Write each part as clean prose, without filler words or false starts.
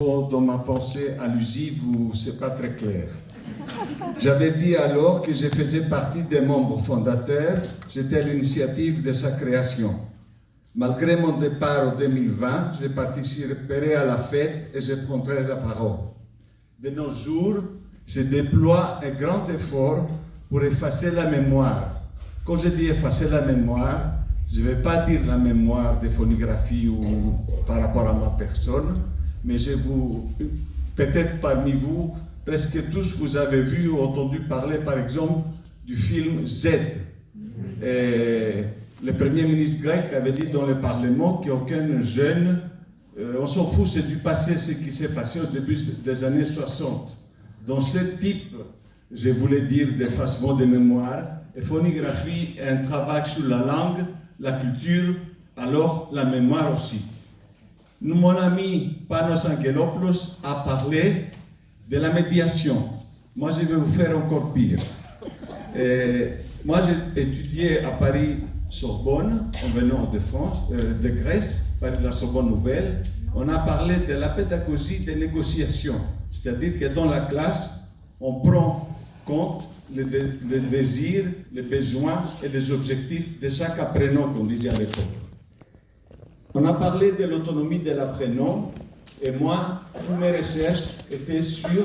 Dans ma pensée allusive où c'est pas très clair. J'avais dit alors que je faisais partie des membres fondateurs, j'étais à l'initiative de sa création. Malgré mon départ en 2020, je participerai à la fête et je prendrai la parole. De nos jours, je déploie un grand effort pour effacer la mémoire. Quand je dis effacer la mémoire, je ne vais pas dire la mémoire des phonographies ou par rapport à ma personne, mais peut-être parmi vous, presque tous, vous avez vu ou entendu parler, par exemple, du film Z. Et le Premier ministre grec avait dit dans le Parlement qu'aucun jeune, on s'en fout, c'est du passé, ce qui s'est passé au début des années 60. Dans ce type, je voulais dire, d'effacement de mémoire, et phonographie est un travail sur la langue, la culture, alors la mémoire aussi. Mon ami Panos Angelopoulos a parlé de la médiation. Moi, je vais vous faire encore pire. Moi, j'ai étudié à Paris Sorbonne, en venant de France, de Grèce, par la Sorbonne Nouvelle. On a parlé de la pédagogie des négociations, c'est-à-dire que dans la classe, on prend compte les désirs, les besoins et les objectifs de chaque apprenant, qu'on disait à l'époque. On a parlé de l'autonomie de l'apprenant, et moi, toutes mes recherches étaient sur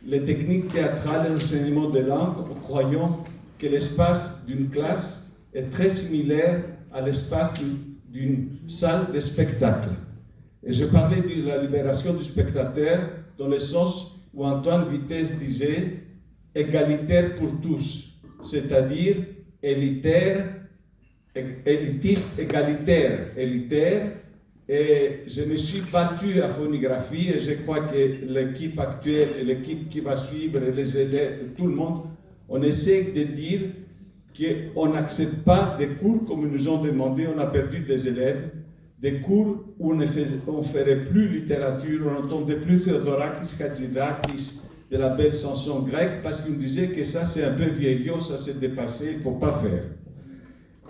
les techniques théâtrales et l'enseignement de langue, en croyant que l'espace d'une classe est très similaire à l'espace d'une salle de spectacle. Et je parlais de la libération du spectateur dans le sens où Antoine Vitesse disait « égalitaire pour tous », c'est-à-dire élitaire, élitiste, élitaire. Et je me suis battu à phonographie et je crois que l'équipe actuelle et l'équipe qui va suivre, et les élèves, tout le monde, on essaie de dire qu'on n'accepte pas des cours comme ils nous ont demandé, on a perdu des élèves, des cours où on ne ferait plus littérature, on n'entendait plus Theodorakis Katzidakis de la belle chanson grecque parce qu'ils disaient que ça c'est un peu vieillot, ça c'est dépassé, il ne faut pas faire.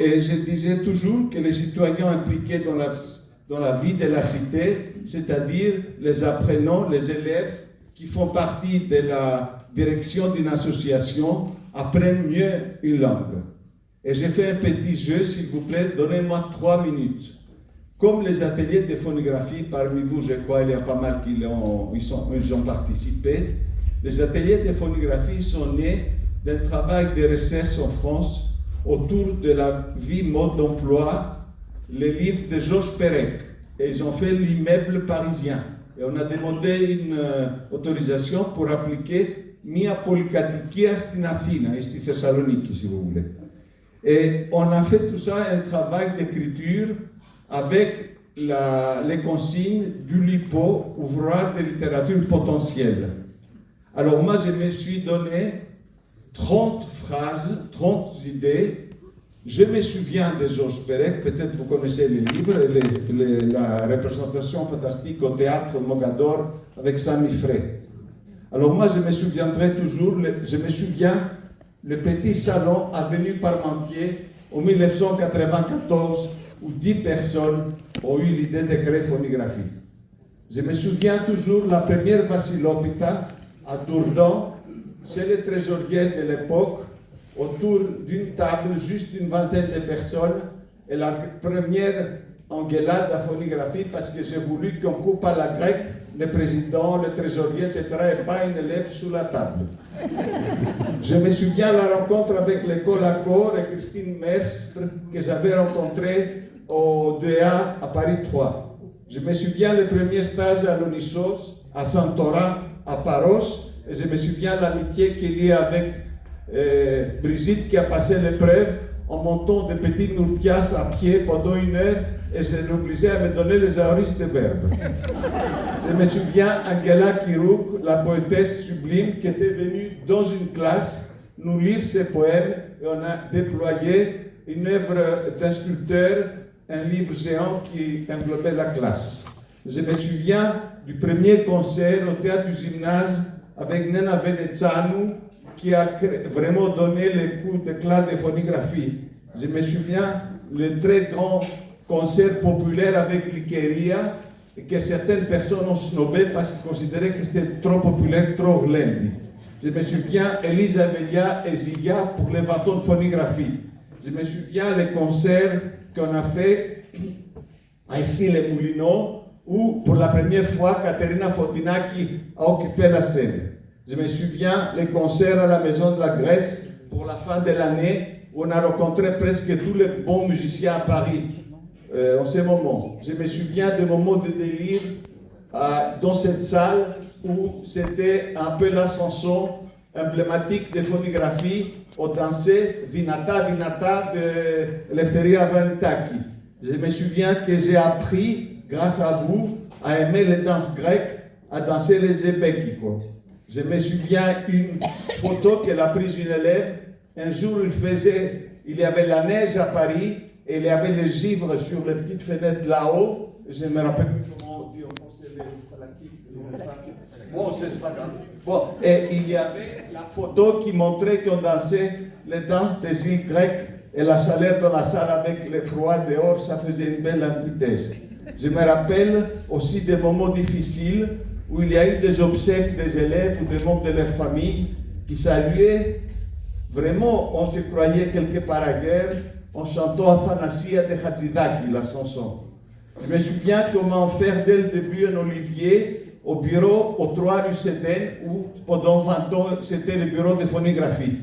Et je disais toujours que les citoyens impliqués dans la vie de la cité, c'est-à-dire les apprenants, les élèves qui font partie de la direction d'une association, apprennent mieux une langue. Et j'ai fait un petit jeu, s'il vous plaît, donnez-moi 3 minutes. Comme les ateliers de phonographie, parmi vous, je crois, il y a pas mal qui ils ont participé. Les ateliers de phonographie sont nés d'un travail de recherche en France autour de la vie, mode d'emploi, les livres de Georges Perec. Et ils ont fait l'immeuble parisien. Et on a demandé une autorisation pour appliquer Mia Polykatikia στην Αθήνα, et στη Thessalonique, si vous voulez. Et on a fait tout ça, un travail d'écriture avec les consignes du LIPO, Ouvroir de littérature potentielle. Alors moi, je me suis donné 30 phrases, 30 idées. Je me souviens de Georges Perec, peut-être vous connaissez les livres, la représentation fantastique au théâtre Mogador avec Sami Frey. Alors moi, je me souviendrai toujours, je me souviens le petit salon avenue Parmentier en 1994 où 10 personnes ont eu l'idée de créer phonographie. Je me souviens toujours la première Vassilopita à Dourdan, chez le trésorier de l'époque, autour d'une table, juste une vingtaine de personnes, et la première engueulade à phonographie parce que j'ai voulu qu'on coupe à la grecque le président, le trésorier, etc., et pas une élève sous la table. Je me souviens la rencontre avec l'école Accor et Christine Merstre que j'avais rencontrée au DEA à Paris 3. Je me souviens le premier stage à l'Onissos, à Santorin, à Paros, et je me souviens l'amitié qu'il y a avec Brigitte qui a passé l'épreuve en montant des petits nourtias à pied pendant 1 heure et je l'obligeais à me donner les aoristes de verbes. Je me souviens Angela Kirouk, la poétesse sublime, qui était venue dans une classe nous lire ses poèmes et on a déployé une œuvre d'un sculpteur, un livre géant qui englobait la classe. Je me souviens du premier concert au théâtre du Gymnase avec Nena Veneziano, qui a vraiment donné les coups d'éclat de phonographie. Je me souviens le très grand concert populaire avec l'Ikeria et que certaines personnes ont snobé parce qu'ils considéraient que c'était trop populaire, trop glendy. Je me souviens Elisa Velia et Ziya pour les 20 ans de phonographie. Je me souviens les concerts qu'on a fait à Issy-les-Moulineaux, où pour la première fois, Caterina Fotinaki a occupé la scène. Je me souviens les concerts à la Maison de la Grèce pour la fin de l'année, où on a rencontré presque tous les bons musiciens à Paris en ce moment. Je me souviens des moments de délire dans cette salle où c'était un peu la chanson emblématique des phonographies au danser Vinata Vinata de Lefteria Vanitaki. Je me souviens que j'ai appris, grâce à vous, à aimer les danses grecques, à danser les ebekiko. Je me souviens une photo qu'elle a prise une élève. Un jour, il y avait la neige à Paris et il y avait les givres sur les petites fenêtres là-haut. Je me rappelle plus comment on dit en français les stalactites. Bon, c'est pas grave. Bon, et il y avait la photo qui montrait qu'on dansait les danses des îles grecques et la chaleur dans la salle avec le froid dehors, ça faisait une belle antithèse. Je me rappelle aussi des moments difficiles où il y a eu des obsèques des élèves ou des membres de leur famille qui saluaient. Vraiment, on se croyait quelque part ailleurs en chantant Aphanasia de Hatzidaki, la chanson. Je me souviens comment faire dès le début un olivier au bureau au 3 rue Séden, où pendant 20 ans, c'était le bureau de phonographie.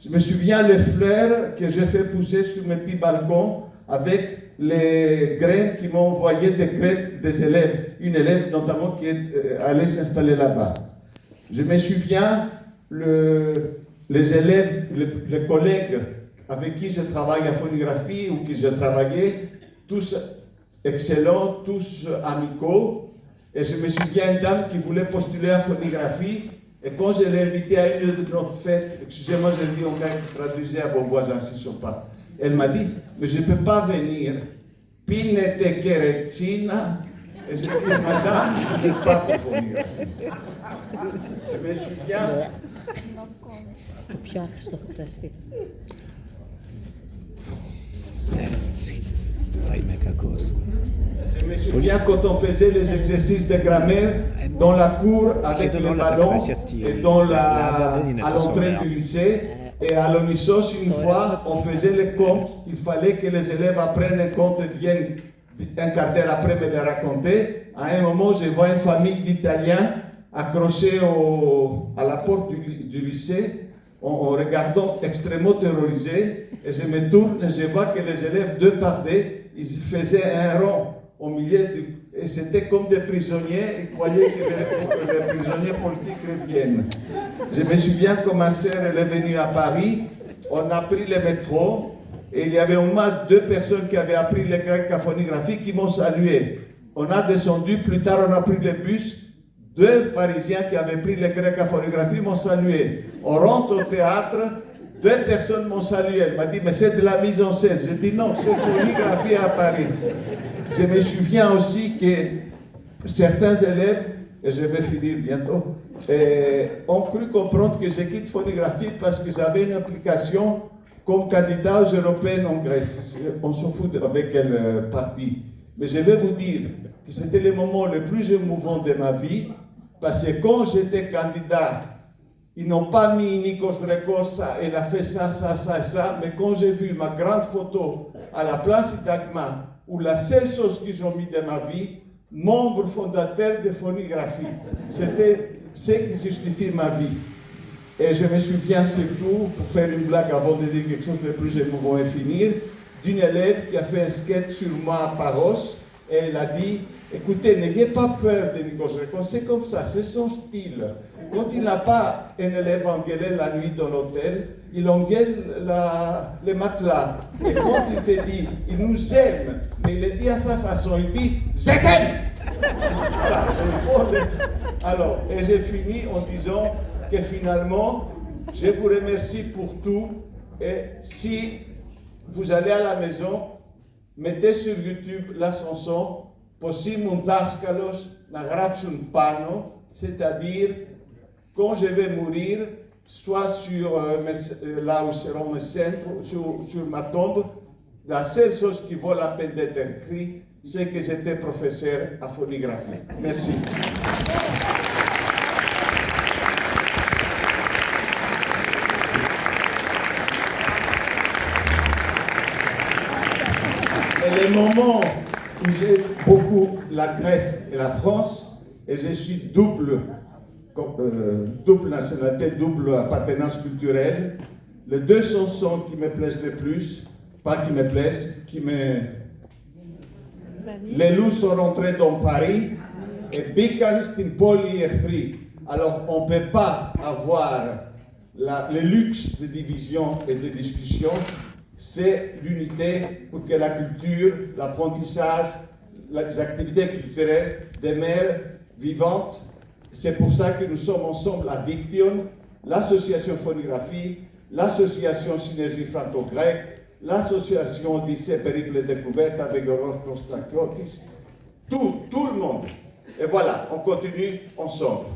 Je me souviens les fleurs que j'ai fait pousser sur mes petits balcons avec les graines qui m'ont envoyé des crêtes des élèves, une élève notamment qui allait s'installer là-bas. Je me souviens les élèves, les collègues avec qui je travaille à phonographie ou qui je travaillais, tous excellents, tous amicaux. Et je me souviens une dame qui voulait postuler à phonographie. Et quand je l'ai invitée à une de notre fête, excusez-moi, je le dis en grec, traduisez à vos voisins s'ils ne sont pas. Elle m'a dit, mais je ne peux pas venir. Pinete keretzina. Et je lui ai dit, madame, je ne peux pas pour phonographie. Je me souviens. Je me souviens quand on faisait les exercices de grammaire dans la cour avec les ballons et à l'entrée du lycée. Et à l'Onissos, une fois, on faisait les comptes. Il fallait que les élèves apprennent un compte et viennent un quart d'heure après me les raconter. À un moment, je vois une famille d'Italiens accrochés à la porte du lycée en regardant extrêmement terrorisés. Et je me tourne et je vois que les élèves, deux par deux, ils faisaient un rond au milieu et c'était comme des prisonniers. Ils croyaient que les prisonniers politiques reviennent. Je me souviens que ma sœur, elle est venue à Paris. On a pris le métro et il y avait au moins 2 personnes qui avaient appris le grec à phonographie qui m'ont salué. On a descendu, plus tard on a pris le bus. 2 Parisiens qui avaient pris le grec à phonographie m'ont salué. On rentre au théâtre. 2 personnes m'ont salué. Elle m'a dit, mais c'est de la mise en scène. J'ai dit, non, c'est phonographie à Paris. Je me souviens aussi que certains élèves, et je vais finir bientôt, ont cru comprendre que je quitte phonographie parce que j'avais une application comme candidat aux européennes en Grèce. On s'en fout avec quel parti. Mais je vais vous dire que c'était le moment le plus émouvant de ma vie, parce que quand j'étais candidat, ils n'ont pas mis Nikos Grekos, ça, elle a fait ça, ça, ça et ça, mais quand j'ai vu ma grande photo à la place Idagma, où la seule chose qu'ils ont mis de ma vie, membre fondateur de phonographie, c'était ce qui justifie ma vie. Et je me souviens surtout, pour faire une blague avant de dire quelque chose de plus émouvant et finir, d'une élève qui a fait un sketch sur moi à Paros, et elle a dit, écoutez, n'ayez pas peur de Nikos Grekos, c'est comme ça, c'est son style. Quand il n'a pas un élève engueulé la nuit dans l'hôtel, il engueule le matelas. Et quand il te dit, il nous aime, mais il le dit à sa façon, il dit, je t'aime. Voilà. Alors, et j'ai fini en disant que finalement, je vous remercie pour tout. Et si vous allez à la maison, mettez sur YouTube la chanson Possimum Daskalos na grapsun pano, c'est-à-dire quand je vais mourir, soit là où seront mes cendres, sur ma tombe, la seule chose qui vaut la peine d'être écrite, c'est que j'étais professeur à phonographie. Merci. Et les moments où j'ai beaucoup la Grèce et la France, et je suis double nationalité, double appartenance culturelle, les deux chansons qui me plaisent le plus, pas qui me plaisent, Les loups sont rentrés dans Paris et Bicane, c'est une polyéphrie. Alors on ne peut pas avoir le luxe de division et de discussion. C'est l'unité pour que la culture, l'apprentissage, les activités culturelles demeurent vivantes. C'est pour ça que nous sommes ensemble à Diction, l'association Phonographie, l'association Synergie franco-grecque, l'association Odyssée Périple Découverte avec Aurore Kostakiotis, tout le monde. Et voilà, on continue ensemble.